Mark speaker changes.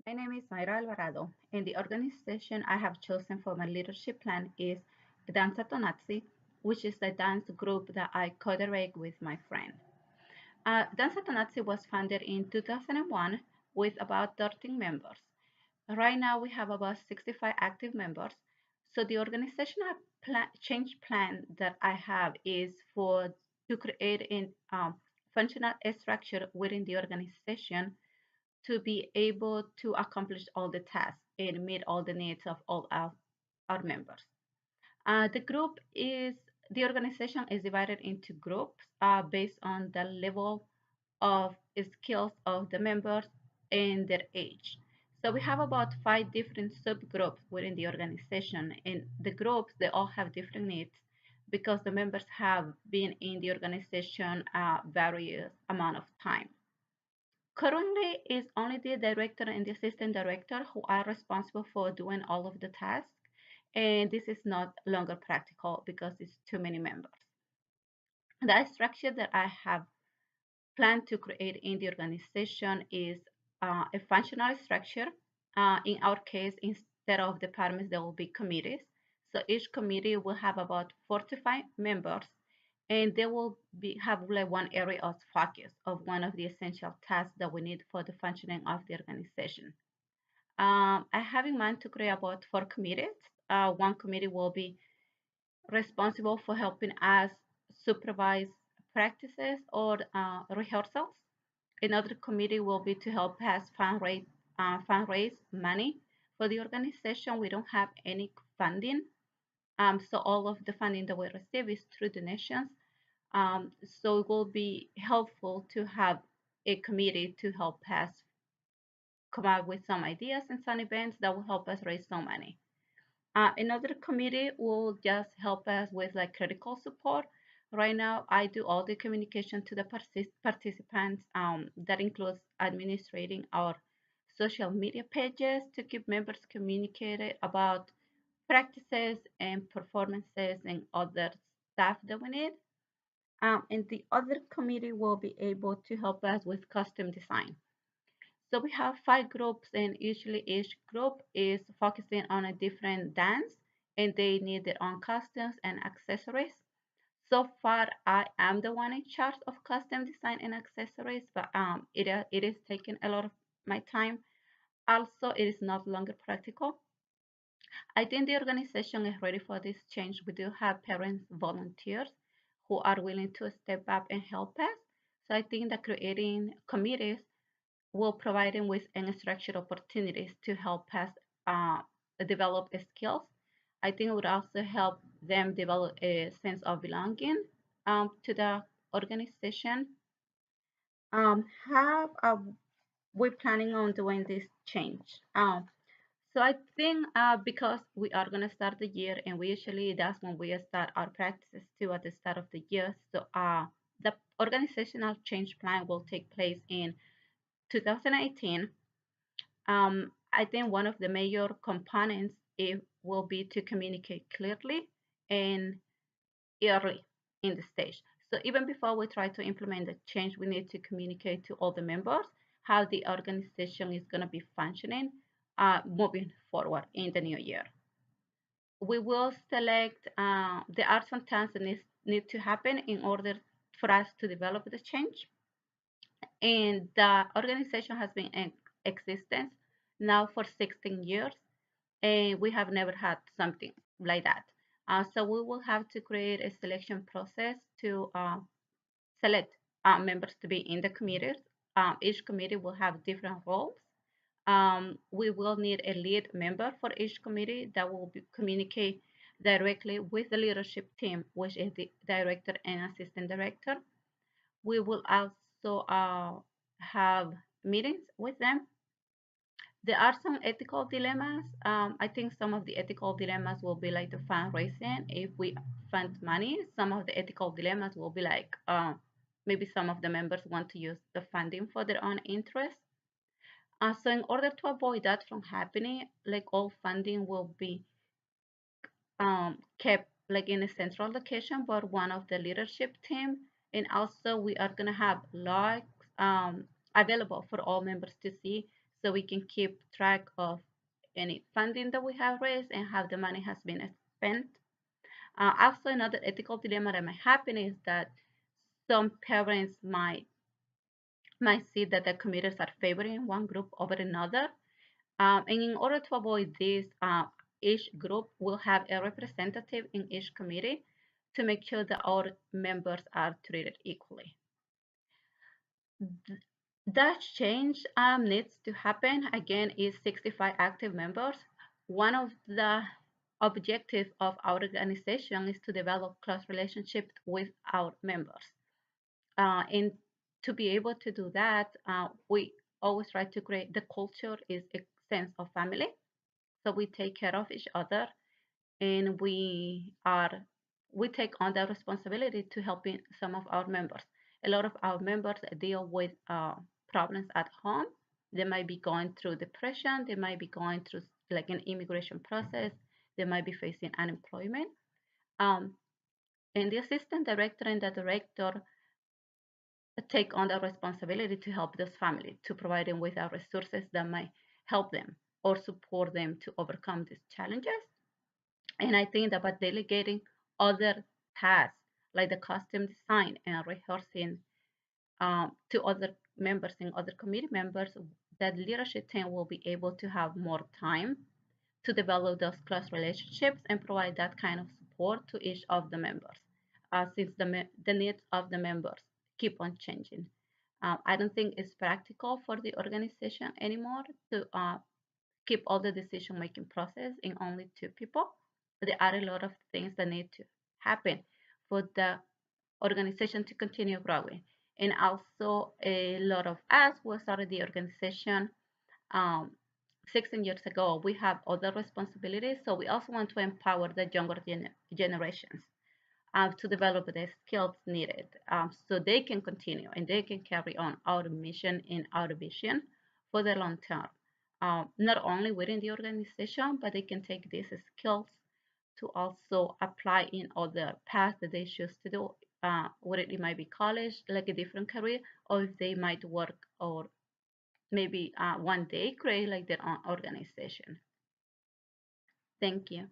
Speaker 1: My name is Mayra Alvarado, and the organization I have chosen for my leadership plan is Danza Tonazzi, which is a dance group that I co-direct with my friend. Danza Tonazzi was founded in 2001 with about 13 members. Right now, we have about 65 active members. So the organizational change plan that I have is for to create a functional structure within the organization to be able to accomplish all the tasks and meet all the needs of all our members. The group is the organization is divided into groups based on the level of skills of the members and their age. So we have about 5 different subgroups within the organization, and the groups they all have different needs because the members have been in the organization various amount of time. Currently, it's only the director and the assistant director who are responsible for doing all of the tasks, and this is not longer practical because it's too many members. The structure that I have planned to create in the organization is a functional structure. In our case, instead of departments, there will be committees. So each committee will have about 45 members, and they will have like one area of focus of one of the essential tasks that we need for the functioning of the organization. I have in mind to create about 4 committees. One committee will be responsible for helping us supervise practices or rehearsals. Another committee will be to help us fundraise money for the organization. We don't have any funding, so all of the funding that we receive is through donations. So it will be helpful to have a committee to help us come up with some ideas and some events that will help us raise some money. Another committee will just help us with like critical support. Right now, I do all the communication to the participants. That includes administrating our social media pages to keep members communicated about practices and performances and other stuff that we need. And the other committee will be able to help us with custom design. So we have 5 groups, and usually each group is focusing on a different dance, and they need their own costumes and accessories. So far, I am the one in charge of custom design and accessories, but it is taking a lot of my time. Also, it is not longer practical. I think the organization is ready for this change. We do have parents volunteers who are willing to step up and help us. So I think that creating committees will provide them with structured opportunities to help us uh, develop skills. I think it would also help them develop a sense of belonging to the organization. How are we planning on doing this change? So I think because we are going to start the year, and we usually that's when we start our practices too at the start of the year. So the organizational change plan will take place in 2018. I think one of the major components it will be to communicate clearly and early in the stage. So even before we try to implement the change, we need to communicate to all the members how the organization is going to be functioning moving forward in the new year. We will select the arts and tasks that need to happen in order for us to develop the change. And the organization has been in existence now for 16 years, and we have never had something like that. So we will have to create a selection process to select members to be in the committees. Each committee will have different roles. We will need a lead member for each committee that will communicate directly with the leadership team, which is the director and assistant director. We will also have meetings with them. There are some ethical dilemmas. I think some of the ethical dilemmas will be like the fundraising. If we fund money, some of the ethical dilemmas will be like maybe some of the members want to use the funding for their own interest. So in order to avoid that from happening, like all funding will be kept like in a central location, but one of the leadership team, and also we are gonna have logs available for all members to see. so we can keep track of any funding that we have raised and how the money has been spent. Also, another ethical dilemma that might happen is that some parents might see that the committees are favoring one group over another. And in order to avoid this, each group will have a representative in each committee to make sure that all members are treated equally. That change needs to happen. Again, is 65 active members. One of the objectives of our organization is to develop close relationships with our members. And to be able to do that, we always try to create the culture is a sense of family. So we take care of each other, and we take on the responsibility to helping some of our members. A lot of our members deal with problems at home. They might be going through depression. They might be going through like an immigration process. They might be facing unemployment. Um, and the assistant director and the director take on the responsibility to help this family, to provide them with our resources that might help them or support them to overcome these challenges. And I think that by delegating other tasks like the costume design and rehearsing to other members and other committee members, that leadership team will be able to have more time to develop those close relationships and provide that kind of support to each of the members, since the needs of the members keep on changing. I don't think it's practical for the organization anymore to keep all the decision making process in only two people. There are a lot of things that need to happen for the organization to continue growing. And also, a lot of us who started the organization um, 16 years ago, we have other responsibilities. So we also want to empower the younger generations to develop the skills needed, so they can continue and they can carry on our mission and our vision for the long term. Not only within the organization, but they can take these skills to also apply in other paths that they choose to do, whether it might be college, like a different career, or if they might work or maybe one day create like their own organization. Thank you.